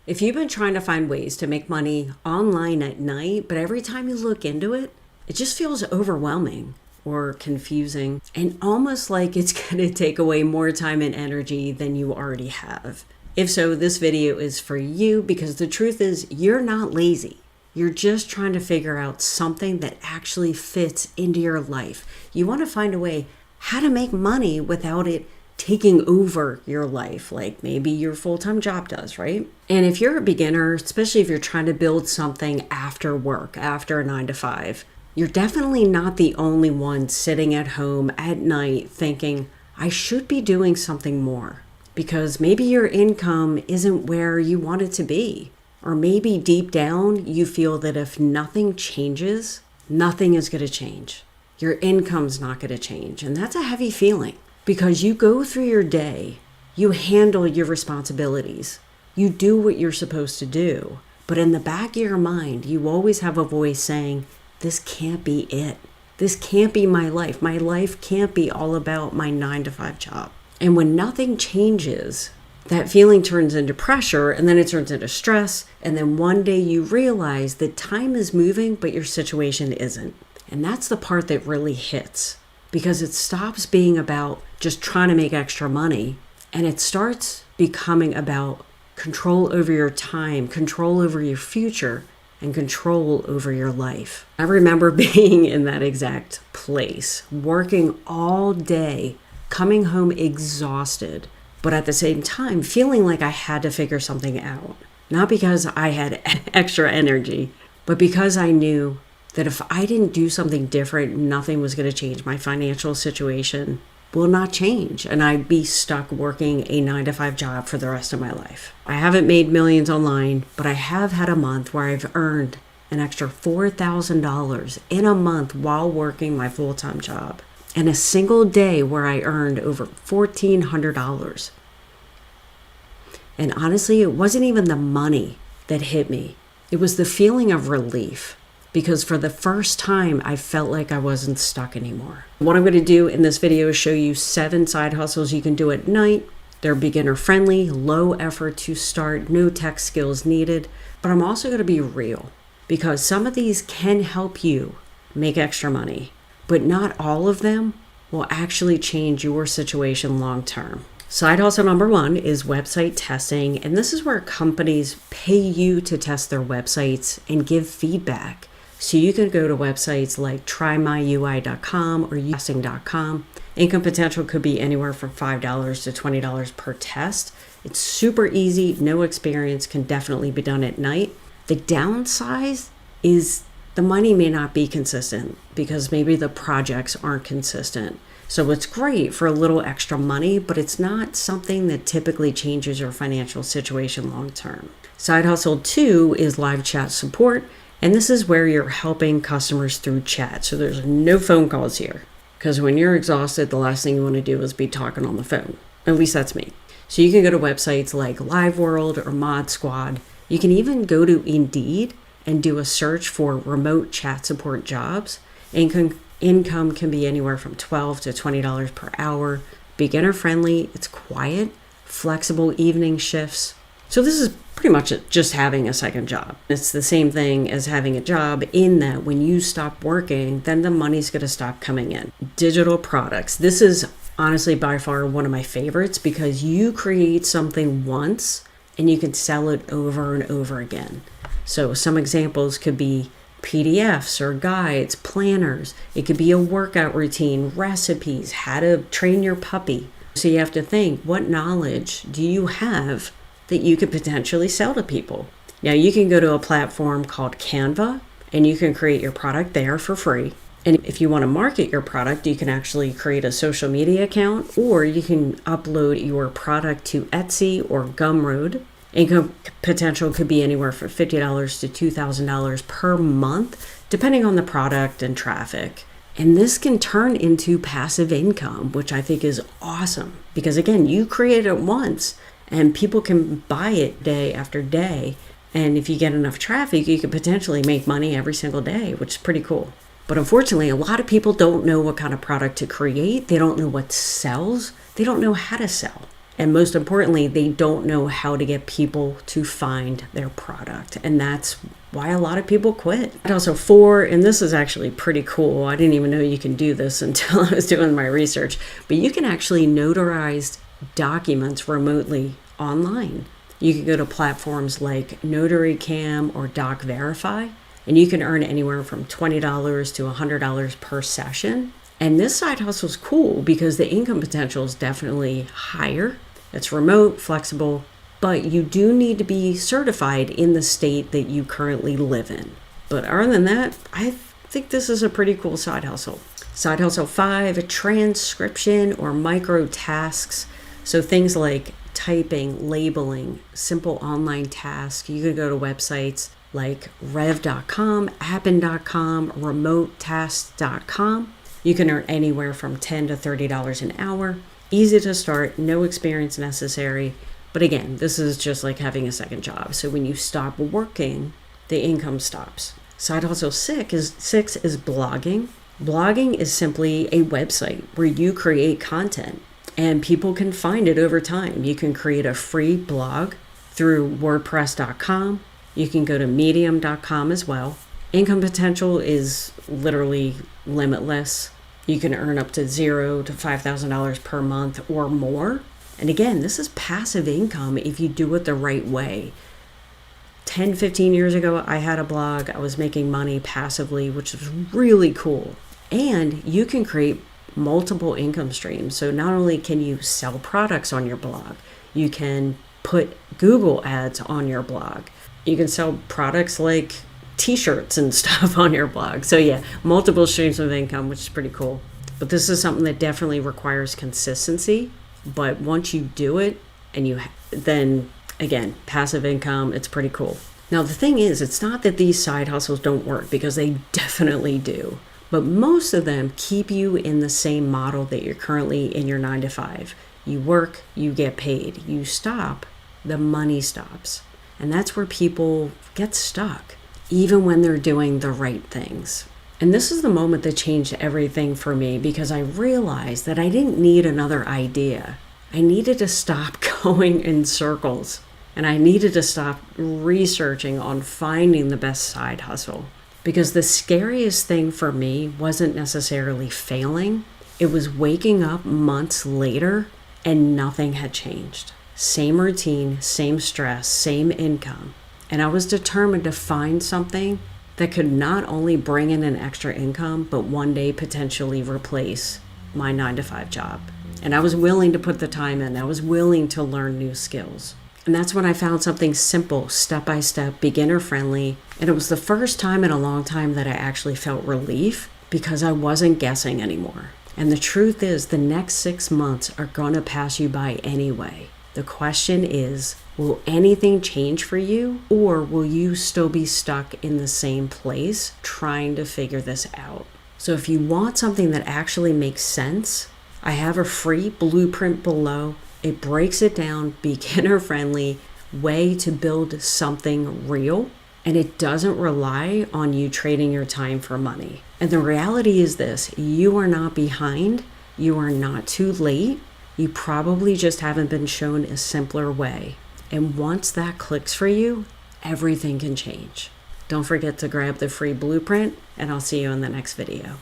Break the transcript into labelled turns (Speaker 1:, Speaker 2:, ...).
Speaker 1: If you've been trying to find ways to make money online at night, but every time you look into it, it just feels overwhelming or confusing and almost like it's going to take away more time and energy than you already have. If so, this video is for you because the truth is you're not lazy. You're just trying to figure out something that actually fits into your life. You want to find a way how to make money without it taking over your life, like maybe your full-time job does, right? And if you're a beginner, especially if you're trying to build something after work, after a 9 to 5, you're definitely not the only one sitting at home at night thinking, I should be doing something more, because maybe your income isn't where you want it to be. Or maybe deep down, you feel that if nothing changes, nothing is going to change. Your income's not going to change. And that's a heavy feeling. Because you go through your day, you handle your responsibilities, you do what you're supposed to do, but in the back of your mind, you always have a voice saying, this can't be it. This can't be my life. My life can't be all about my 9 to 5 job. And when nothing changes, that feeling turns into pressure, and then it turns into stress, and then one day you realize that time is moving, but your situation isn't. And that's the part that really hits. Because it stops being about just trying to make extra money and it starts becoming about control over your time, control over your future, and control over your life. I remember being in that exact place, working all day, coming home exhausted, but at the same time feeling like I had to figure something out. Not because I had extra energy, but because I knew that if I didn't do something different, nothing was going to change. My financial situation will not change, and I'd be stuck working a 9 to 5 job for the rest of my life. I haven't made millions online, but I have had a month where I've earned an extra $4,000 in a month while working my full-time job, and a single day where I earned over $1,400. And honestly, it wasn't even the money that hit me. It was the feeling of relief. Because for the first time, I felt like I wasn't stuck anymore. What I'm going to do in this video is show you 7 side hustles you can do at night. They're beginner friendly, low effort to start, no tech skills needed. But I'm also going to be real because some of these can help you make extra money, but not all of them will actually change your situation long term. Side hustle number 1 is website testing. And this is where companies pay you to test their websites and give feedback. So you can go to websites like trymyui.com or using.com. Income potential could be anywhere from $5 to $20 per test. It's super easy, no experience, can definitely be done at night. The downside is the money may not be consistent because maybe the projects aren't consistent. So it's great for a little extra money, but it's not something that typically changes your financial situation long term. Side hustle 2 is live chat support. And this is where you're helping customers through chat. So there's no phone calls here. Because when you're exhausted, the last thing you want to do is be talking on the phone. At least that's me. So you can go to websites like LiveWorld or Mod Squad. You can even go to Indeed and do a search for remote chat support jobs. Income can be anywhere from $12 to $20 per hour. Beginner friendly, it's quiet, flexible evening shifts. So this is pretty much just having a second job. It's the same thing as having a job in that when you stop working, then the money's going to stop coming in. Digital products. This is honestly by far one of my favorites because you create something once and you can sell it over and over again. So some examples could be PDFs or guides, planners. It could be a workout routine, recipes, how to train your puppy. So you have to think, what knowledge do you have that you could potentially sell to people? Now you can go to a platform called Canva and you can create your product there for free. And if you want to market your product, you can actually create a social media account or you can upload your product to Etsy or Gumroad. Income potential could be anywhere from $50 to $2,000 per month, depending on the product and traffic. And this can turn into passive income, which I think is awesome because again, you create it once and people can buy it day after day. And if you get enough traffic, you could potentially make money every single day, which is pretty cool. But unfortunately, a lot of people don't know what kind of product to create. They don't know what sells. They don't know how to sell. And most importantly, they don't know how to get people to find their product. And that's why a lot of people quit. And also 4, and this is actually pretty cool. I didn't even know you can do this until I was doing my research, but you can actually notarize documents remotely online. You can go to platforms like NotaryCam or DocVerify, and you can earn anywhere from $20 to $100 per session. And this side hustle is cool because the income potential is definitely higher. It's remote, flexible, but you do need to be certified in the state that you currently live in. But other than that, I think this is a pretty cool side hustle. Side hustle 5, transcription or microtasks. So things like typing, labeling, simple online tasks. You can go to websites like rev.com, appin.com, remotetasks.com. You can earn anywhere from $10 to $30 an hour. Easy to start, no experience necessary. But again, this is just like having a second job. So when you stop working, the income stops. Side hustle 6 is blogging. Blogging is simply a website where you create content and people can find it over time. You can create a free blog through wordpress.com. You can go to medium.com as well. Income potential is literally limitless. You can earn up to $0 to $5,000 per month or more. And again, this is passive income if you do it the right way. 10, 15 years ago, I had a blog. I was making money passively, which was really cool. And you can create multiple income streams. So not only can you sell products on your blog, you can put Google ads on your blog. You can sell products like t-shirts and stuff on your blog. So yeah, multiple streams of income, which is pretty cool. But this is something that definitely requires consistency. But once you do it and then again, passive income, it's pretty cool. Now the thing is, it's not that these side hustles don't work, because they definitely do. But most of them keep you in the same model that you're currently in your 9 to 5. You work, you get paid. You stop, the money stops. And that's where people get stuck, even when they're doing the right things. And this is the moment that changed everything for me, because I realized that I didn't need another idea. I needed to stop going in circles, and I needed to stop researching on finding the best side hustle. Because the scariest thing for me wasn't necessarily failing. It was waking up months later and nothing had changed. Same routine, same stress, same income. And I was determined to find something that could not only bring in an extra income, but one day potentially replace my 9 to 5 job. And I was willing to put the time in. I was willing to learn new skills. And that's when I found something simple, step-by-step, beginner-friendly. And it was the first time in a long time that I actually felt relief, because I wasn't guessing anymore. And the truth is, the next 6 months are going to pass you by anyway. The question is, will anything change for you, or will you still be stuck in the same place trying to figure this out? So if you want something that actually makes sense, I have a free blueprint below. It breaks it down, beginner-friendly way to build something real, and it doesn't rely on you trading your time for money. And the reality is this: you are not behind, you are not too late, you probably just haven't been shown a simpler way. And once that clicks for you, everything can change. Don't forget to grab the free blueprint, and I'll see you in the next video.